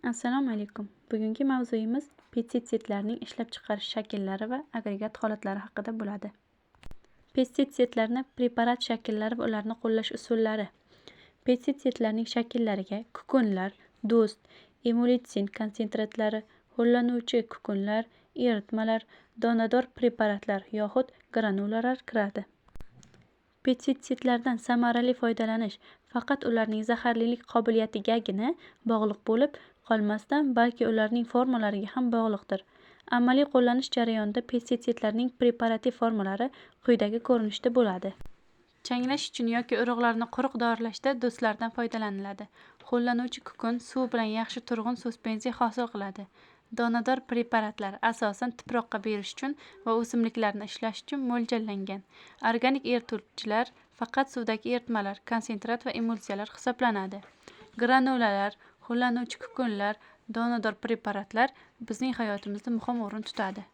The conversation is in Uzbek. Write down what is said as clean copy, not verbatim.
Assalomu alaykum. Bugungi mavzuyimiz pestitsidlarning ishlab chiqarish shakllari va agregat holatlari haqida bo'ladi. Pestitsidlarni preparat shakllari va ularni qo'llash usullari. Pestitsidlarning shakllariga kukunlar, do'st, emulsitsin konsentratlari, ho'llanuvchi kukunlar, eritmalar, donador preparatlar yoxud granulalar kiradi. Pestitsidlardan samarali foydalanish faqat ularning zaharlilik qobiliyatigagina bog'liq bo'lib qolmasdan, balki ularning formalariga ham bog'liqdir. Amaliy qo'llanish jarayonida pestitsidlarning preparativ formalari quyidagi ko'rinishda bo'ladi. Changlash uchun yoki urug'larni quruq doralashda do'stlardan foydalaniladi. Ho'llanuvchi kukun suv bilan yaxshi turg'un suspenziya hosil qiladi. Donador preparatlar asosan tuproqqa berish uchun va o'simliklarni ishlash uchun mo'ljallangan. Organik erituvchilar faqat suvdagi eritmalar, konsentrat va emulsiyalar hisoblanadi. Granulalar, ho'llanuvchi kukunlar, donador preparatlar bizning hayotimizda muhim o'rin tutadi.